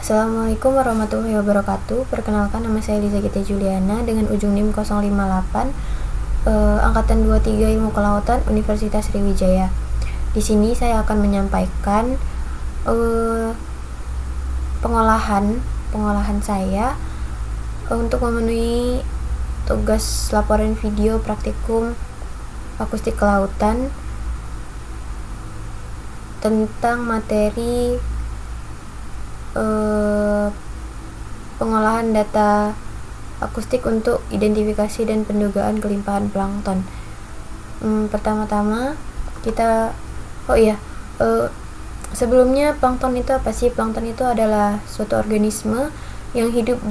Assalamualaikum warahmatullahi wabarakatuh. Perkenalkan, nama saya Liza Gita Juliana dengan ujung NIM 058, angkatan 23 Ilmu Kelautan Universitas Sriwijaya. Di sini saya akan menyampaikan pengolahan saya untuk memenuhi tugas laporan video praktikum akustik kelautan tentang materi pengolahan data akustik untuk identifikasi dan pendugaan kelimpahan plankton. Pertama-tama kita sebelumnya, plankton itu apa sih? Plankton itu adalah suatu organisme yang hidup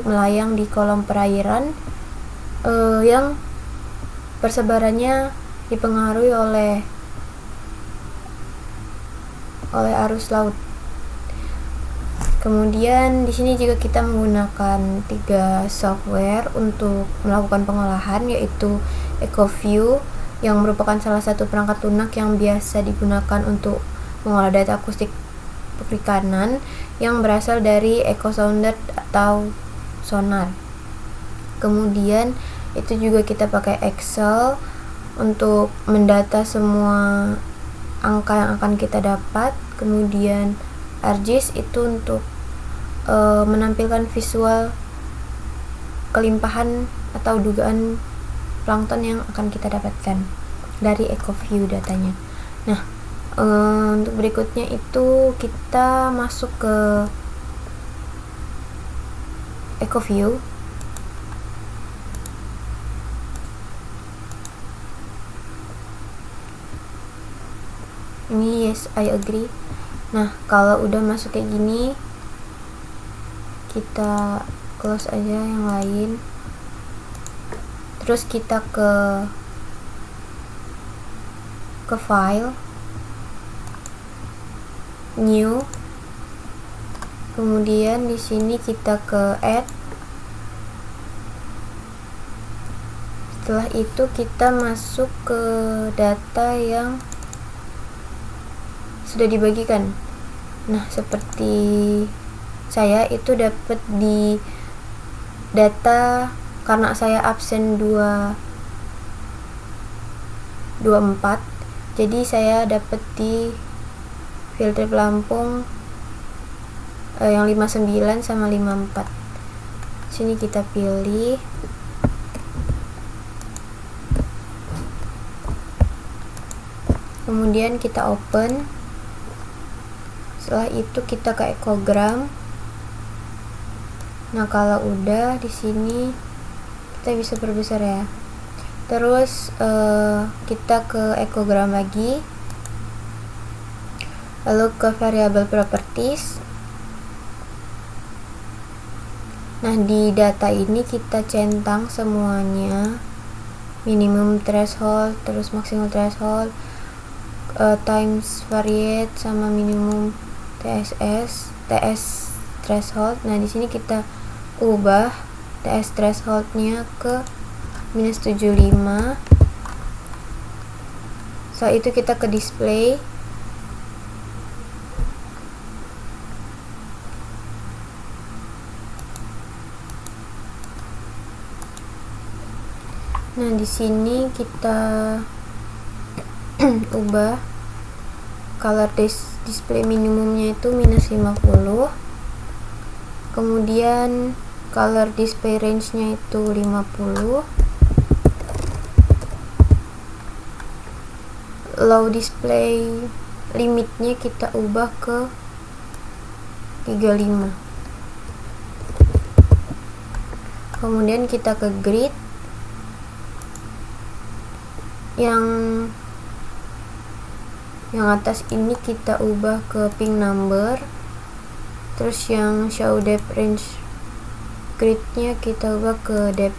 melayang di kolom perairan, yang persebarannya dipengaruhi oleh arus laut. Kemudian di sini juga kita menggunakan 3 software untuk melakukan pengolahan, yaitu EcoView yang merupakan salah satu perangkat lunak yang biasa digunakan untuk mengolah data akustik perikanan yang berasal dari echosounder atau sonar. Kemudian itu juga kita pakai Excel untuk mendata semua angka yang akan kita dapat. Kemudian ArcGIS itu untuk menampilkan visual kelimpahan atau dugaan plankton yang akan kita dapatkan dari EcoView datanya. Nah, untuk berikutnya itu kita masuk ke EcoView. Ini yes, I agree. Nah, kalau udah masuk kayak gini, kita close aja yang lain. Terus kita ke file, new. Kemudian di sini kita ke add. Setelah itu kita masuk ke data yang sudah dibagikan. Nah, seperti saya itu dapat di data, karena saya absen 24, jadi saya dapat di filter Lampung yang 59 sama 54. Sini kita pilih. Kemudian kita open. Setelah itu kita ke ekogram. Nah, kalau udah di sini kita bisa perbesar ya. Terus kita ke ekogram lagi, lalu ke variable properties. Nah, di data ini kita centang semuanya, minimum threshold, terus maximum threshold, times variate sama minimum TS threshold. Nah, di sini kita ubah TS thresholdnya ke -75. Setelah itu kita ke display. Nah, di sini kita ubah color display minimumnya itu -50. Kemudian color display range-nya itu 50. Low display limitnya kita ubah ke 35. Kemudian kita ke grid. Yang atas ini kita ubah ke ping number. Terus yang show depth range gridnya kita ubah ke depth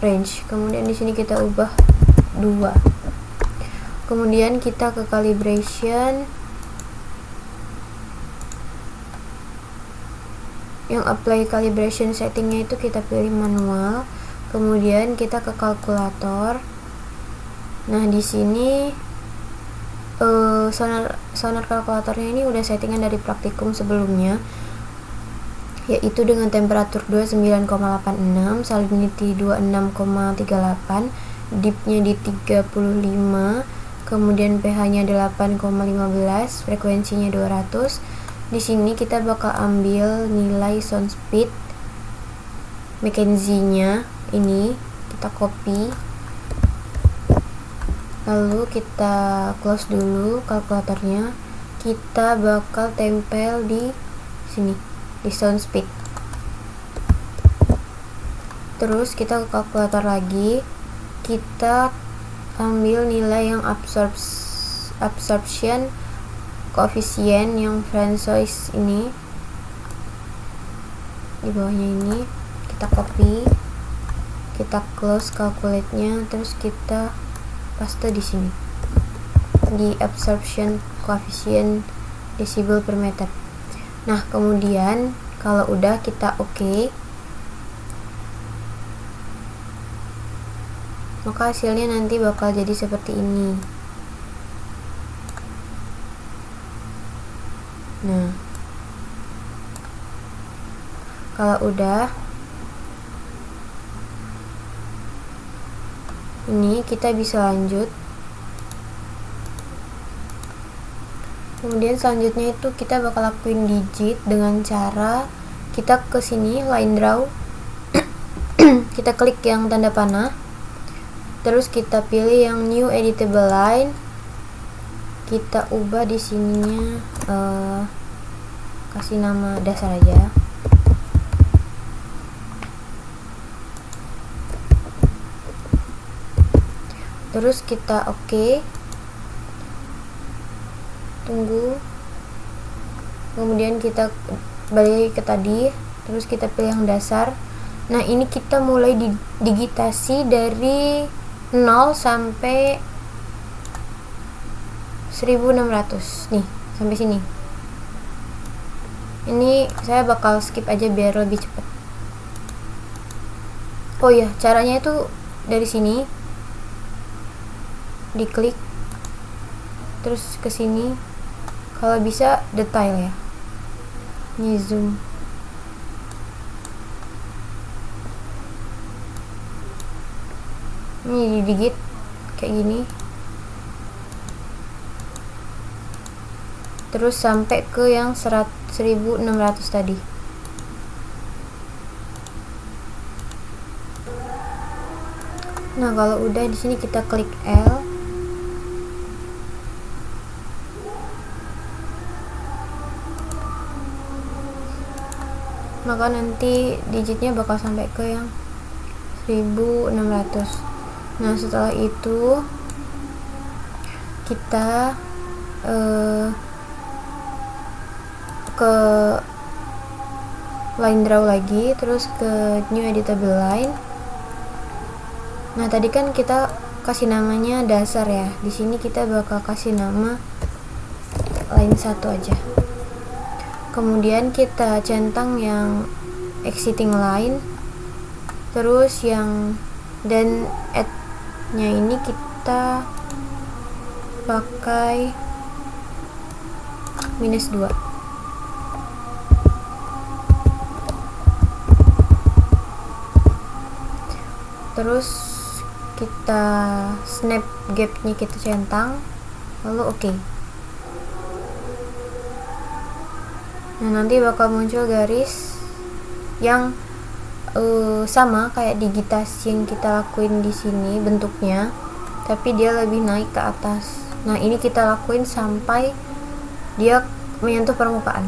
range. Kemudian di sini kita ubah 2. Kemudian kita ke calibration. Yang apply calibration settingnya itu kita pilih manual. Kemudian kita ke kalkulator. Nah, di sini sonar kalkulatornya ini udah settingan dari praktikum sebelumnya, yaitu dengan temperatur 29,86, salinity 26,38, dipnya di 35, kemudian pH-nya 8,15, frekuensinya 200. Di sini kita bakal ambil nilai sound speed McKenzie-nya, ini kita copy, lalu kita close dulu kalkulatornya. Kita bakal tempel di sini, di sound speed. Terus kita ke kalkulator lagi, kita ambil nilai yang absorption coefficient yang Francois ini di bawahnya ini, kita copy, kita close calculate-nya, terus kita paste di sini di absorption coefficient decibel per meter. Nah, kemudian kalau udah kita oke, maka hasilnya nanti bakal jadi seperti ini. Nah, kalau udah, ini kita bisa lanjut. Kemudian selanjutnya itu kita bakal lakuin digit dengan cara kita ke sini line draw, kita klik yang tanda panah, terus kita pilih yang new editable line, kita ubah di sininya, kasih nama dasar aja. Terus kita oke, tunggu, kemudian kita balik ke tadi, terus kita pilih yang dasar. Nah, ini kita mulai digitasi dari 0 sampai 1600 nih, sampai sini. Ini saya bakal skip aja biar lebih cepat. Oh iya, caranya itu dari sini diklik, terus ke sini, kalau bisa detail ya, ini zoom, ini digit kayak gini, terus sampai ke yang 1600 tadi. Nah, kalau udah di sini kita klik L, maka nanti digitnya bakal sampai ke yang 1600. Nah, setelah itu kita ke line draw lagi, terus ke new editable line. Nah, tadi kan kita kasih namanya dasar ya, di sini kita bakal kasih nama line 1 aja. Kemudian kita centang yang exiting line, terus yang dan add nya ini kita pakai -2. Terus kita snap gap nya kita centang, lalu oke. Nah, nanti bakal muncul garis yang sama kayak digitasi yang kita lakuin di sini bentuknya, tapi dia lebih naik ke atas. Nah, ini kita lakuin sampai dia menyentuh permukaan.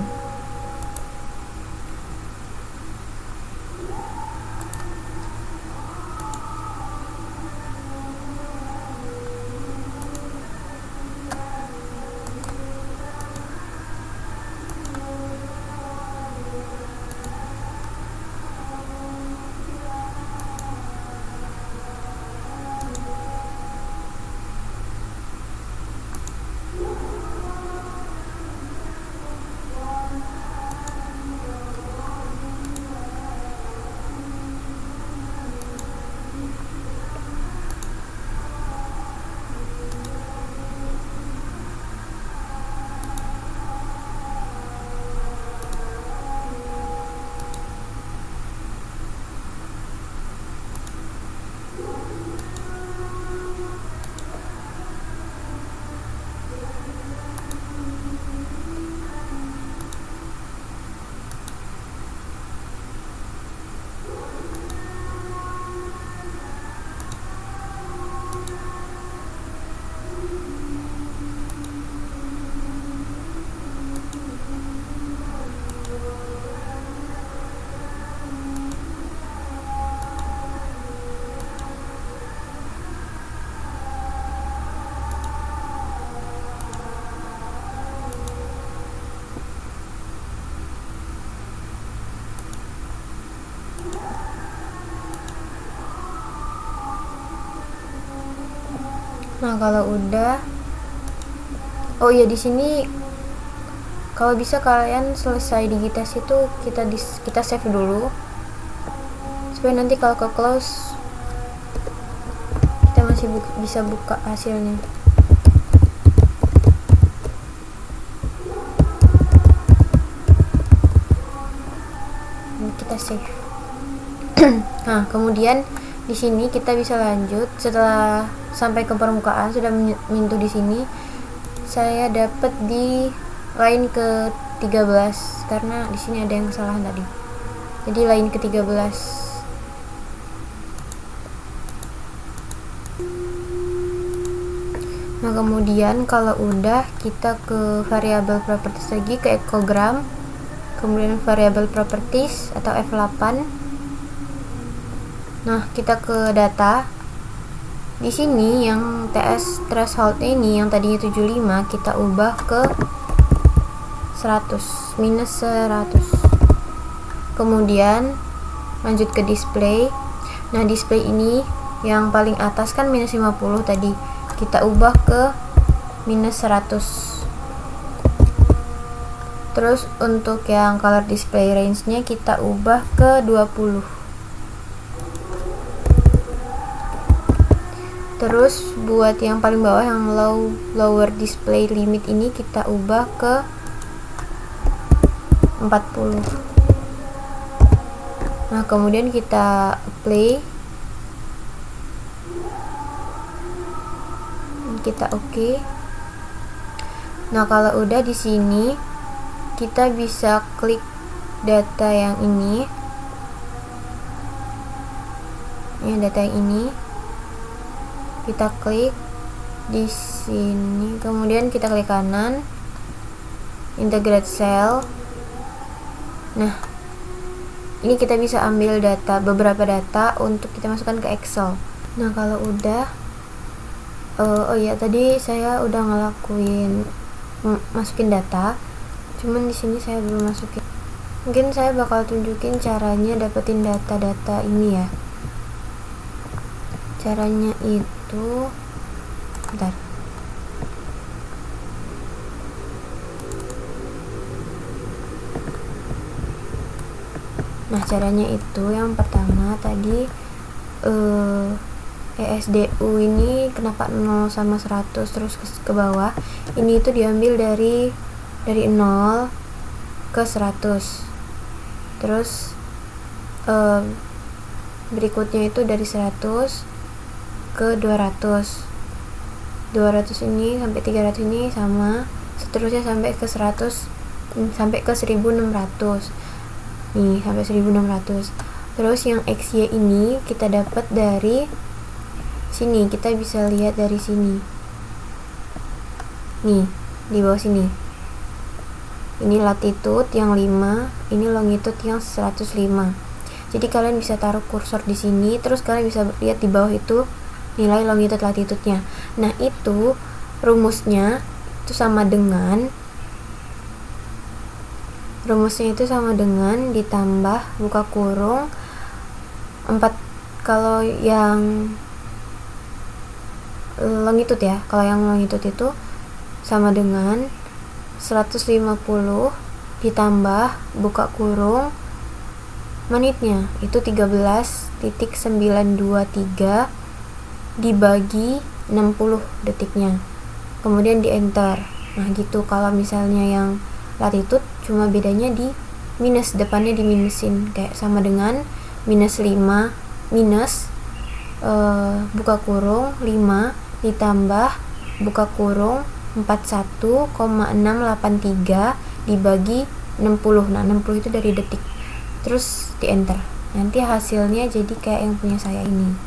Nah, kalau udah, oh iya, di sini kalau bisa kalian selesai digitasi itu kita save dulu supaya nanti kalau ke close kita masih bisa buka hasilnya. Kita save. Nah, kemudian di sini kita bisa lanjut setelah sampai ke permukaan, sudah menyentuh di sini. Saya dapat di line ke 13 karena di sini ada yang kesalahan tadi. Jadi line ke 13. Nah, kemudian kalau udah, kita ke variable properties lagi, ke echogram, kemudian variable properties atau F8. Nah, kita ke data. Di sini yang TS threshold ini yang tadinya 75 kita ubah ke 100, minus 100. Kemudian lanjut ke display. Nah, display ini yang paling atas kan minus 50 tadi, kita ubah ke minus 100. Terus untuk yang color display range-nya kita ubah ke 20. Terus buat yang paling bawah yang lower display limit ini kita ubah ke 40. Nah, kemudian kita play. Kita oke. Nah, kalau udah di sini kita bisa klik data yang ini. Ya, data yang ini. Kita klik di sini, kemudian kita klik kanan, integrate cell. Nah, ini kita bisa ambil data, beberapa data untuk kita masukkan ke Excel. Nah, kalau udah, oh ya, tadi saya udah ngelakuin masukin data, cuman di sini saya belum masukin. Mungkin saya bakal tunjukin caranya dapetin data-data ini ya. Caranya itu, bentar. Nah, caranya itu yang pertama tadi ESDU ini kenapa 0 sama 100 terus ke bawah. Ini itu diambil dari 0 ke 100. Terus berikutnya itu dari 100 ke 200 ini sampai 300 ini sama, seterusnya sampai ke 100 sampai ke 1600 nih, sampai 1600. Terus yang XY ini kita dapat dari sini, kita bisa lihat dari sini nih, di bawah sini. Ini latitude yang 5, ini longitude yang 105. Jadi kalian bisa taruh kursor di sini, terus kalian bisa lihat di bawah itu nilai longitude latitude-nya. Nah, itu rumusnya itu sama dengan ditambah buka kurung 4, kalau yang longitude ya. Kalau yang longitude itu sama dengan 150 ditambah buka kurung menitnya itu 13.923 dibagi 60 detiknya, kemudian di enter. Nah, gitu. Kalau misalnya yang latitude cuma bedanya di minus, depannya diminusin, kayak sama dengan minus 5 minus buka kurung 5 ditambah buka kurung 41,683 dibagi 60. Nah, 60 itu dari detik, terus di enter. Nanti hasilnya jadi kayak yang punya saya ini.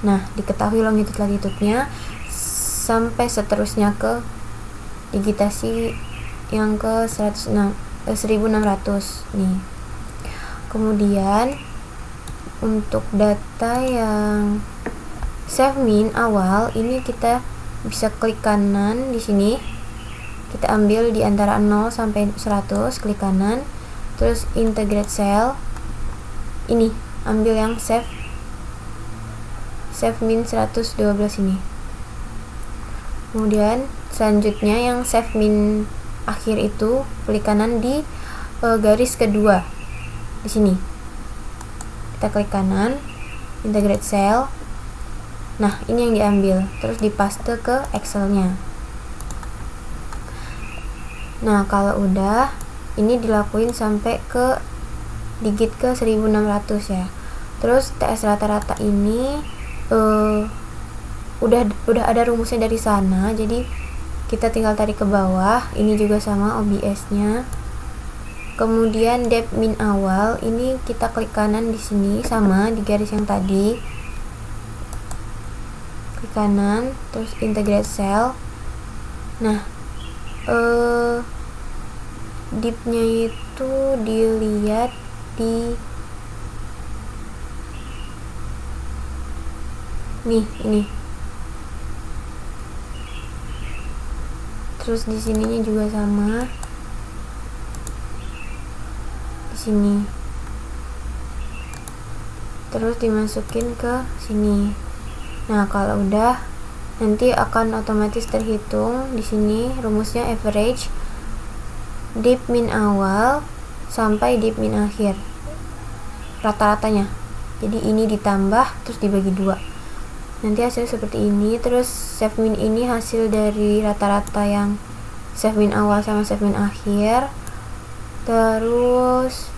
Nah, diketahui longitude latitude-nya sampai seterusnya ke digitasi yang ke 1600 nih. Kemudian untuk data yang save min awal ini kita bisa klik kanan di sini. Kita ambil di antara 0 sampai 100, klik kanan, terus integrate cell. Ini ambil yang save min 112 ini. Kemudian selanjutnya yang save min akhir itu klik kanan di garis kedua di sini. Kita klik kanan, integrate cell. Nah, ini yang diambil, terus dipaste ke Excel-nya. Nah, kalau udah, ini dilakuin sampai ke digit ke 1600 ya. Terus TS rata-rata ini udah ada rumusnya dari sana, jadi kita tinggal tarik ke bawah. Ini juga sama OBS-nya. Kemudian depth min awal ini kita klik kanan di sini, sama di garis yang tadi. Klik kanan, terus integrate cell. Nah, dip-nya itu dilihat di ini. Terus di sininya juga sama. Di sini. Terus dimasukin ke sini. Nah, kalau udah nanti akan otomatis terhitung di sini rumusnya average dip min awal sampai dip min akhir. Rata-ratanya. Jadi ini ditambah terus dibagi 2. Nanti hasil seperti ini. Terus save min ini hasil dari rata-rata yang save min awal sama save min akhir. Terus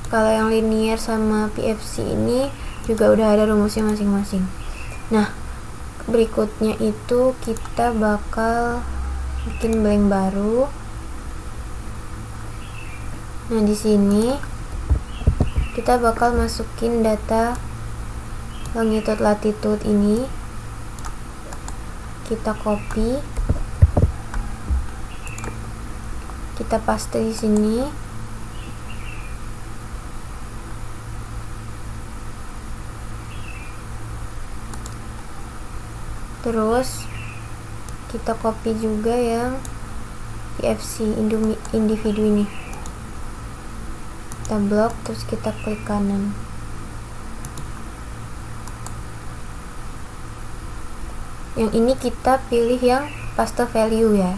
kalau yang linear sama PFC ini juga udah ada rumusnya masing-masing. Nah, berikutnya itu kita bakal bikin blank baru. Nah, di sini kita bakal masukin data longitude latitude ini. Kita copy, kita paste di sini. Terus kita copy juga yang PFC individu ini. Kita blok, terus kita klik kanan. Yang ini kita pilih yang paste value ya.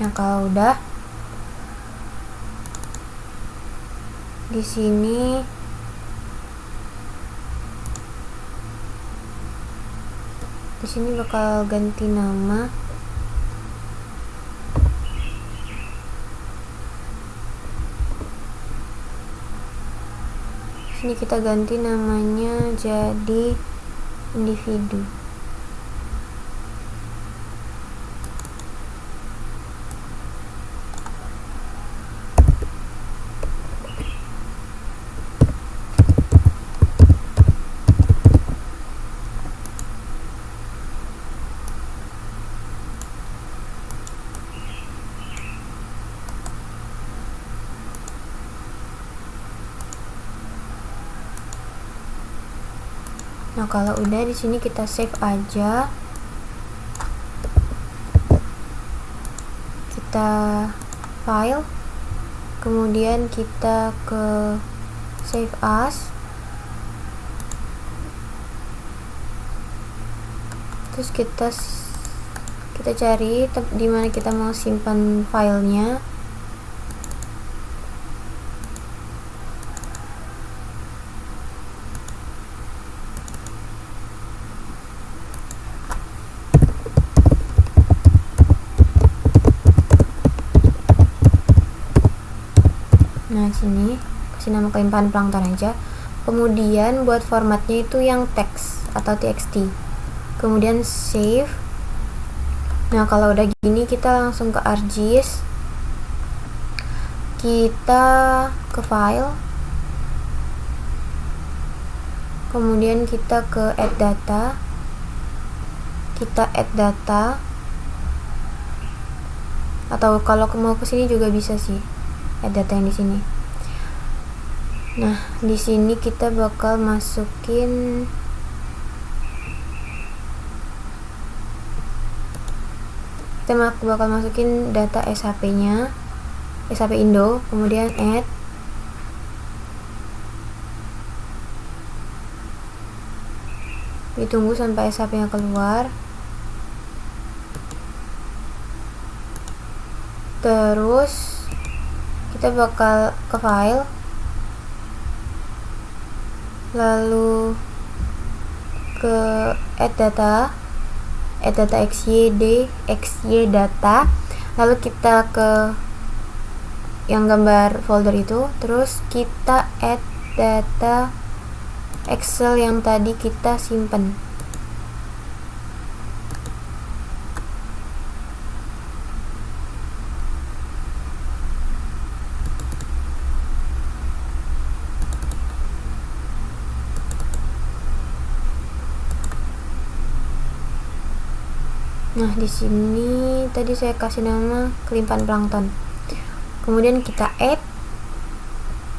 Nah, kalau udah di sini bakal ganti nama. Sini kita ganti namanya jadi individu. Nah, kalau udah di sini kita save aja. Kita file, kemudian kita ke save as. Terus kita cari di mana kita mau simpan filenya. Nah, sini kasih nama kelimpahan plankton aja. Kemudian buat formatnya itu yang teks atau txt. Kemudian save. Nah, kalau udah gini kita langsung ke ArcGIS. Kita ke file. Kemudian kita ke add data. Kita add data. Atau kalau mau ke sini juga bisa sih. Add data yang di sini. Nah, di sini kita bakal masukin data SHP-nya, SHP Indo, kemudian add. Ditunggu sampai SHP-nya keluar. Terus kita bakal ke file, lalu ke add data xy data, lalu kita ke yang gambar folder itu, terus kita add data Excel yang tadi kita simpan. Nah, di sini tadi saya kasih nama kelimpahan plankton. Kemudian kita add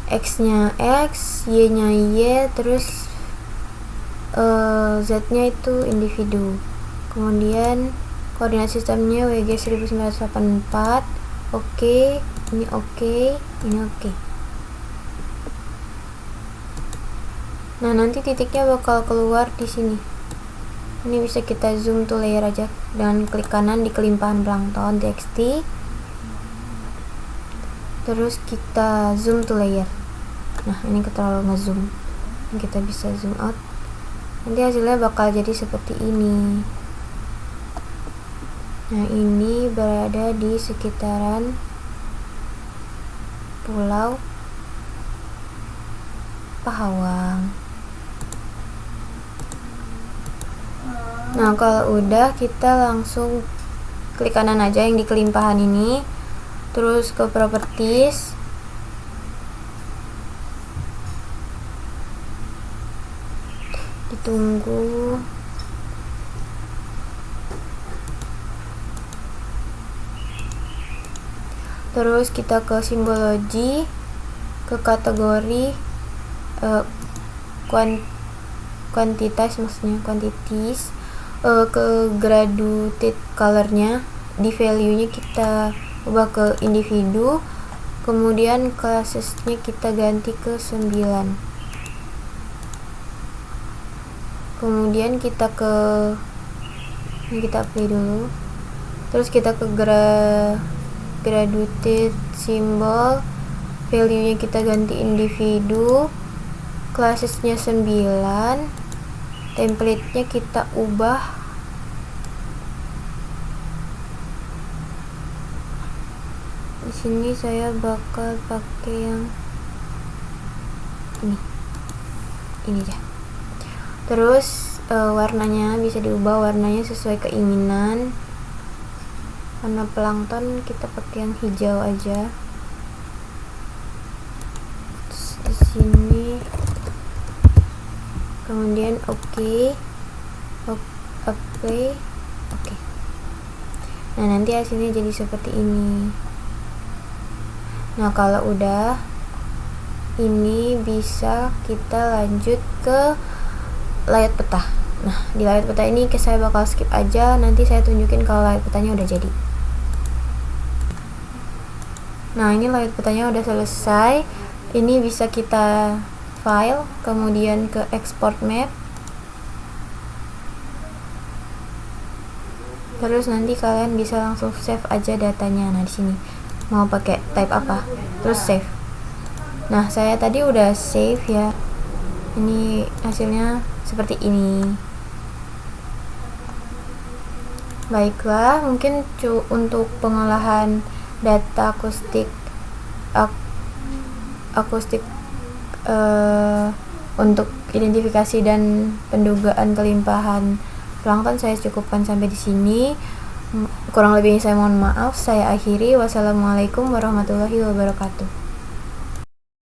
X-nya X, Y-nya Y, terus Z-nya itu individu. Kemudian koordinat sistemnya WG 1984. Oke, ini oke, ini oke. Nah, nanti titiknya bakal keluar di sini. Ini bisa kita zoom to layer aja dengan klik kanan di kelimpahan plankton txt, terus kita zoom to layer. Nah, ini terlalu ngezoom, kita bisa zoom out. Nanti hasilnya bakal jadi seperti ini. Nah, ini berada di sekitaran Pulau Pahawang. Nah, kalau udah, kita langsung klik kanan aja yang di kelimpahan ini, terus ke properties, ditunggu. Terus kita ke simbologi, ke kategori kuantitas, maksudnya quantities, ke graduated colornya, di value nya kita ubah ke individu, kemudian classesnya kita ganti ke 9. Kemudian kita apply dulu, terus kita ke graduated symbol, value nya kita ganti individu, classesnya 9, template nya kita ubah di sini. Saya bakal pakai yang ini aja. Terus warnanya bisa diubah, warnanya sesuai keinginan. Warna plankton kita pakai yang hijau aja. Terus di sini, kemudian apply. Oke. Nah, nanti hasilnya jadi seperti ini. Nah, kalau udah, ini bisa kita lanjut ke layout peta. Nah, di layout peta ini saya bakal skip aja, nanti saya tunjukin kalau layout petanya udah jadi. Nah, ini layout petanya udah selesai. Ini bisa kita file, kemudian ke export map, terus nanti kalian bisa langsung save aja datanya. Nah, di sini mau pakai type apa, terus save. Nah, saya tadi udah save ya. Ini hasilnya seperti ini. Baiklah, mungkin untuk pengolahan data akustik untuk identifikasi dan pendugaan kelimpahan plankton saya cukupkan sampai di sini. Kurang lebihnya saya mohon maaf. Saya akhiri. Wassalamualaikum warahmatullahi wabarakatuh.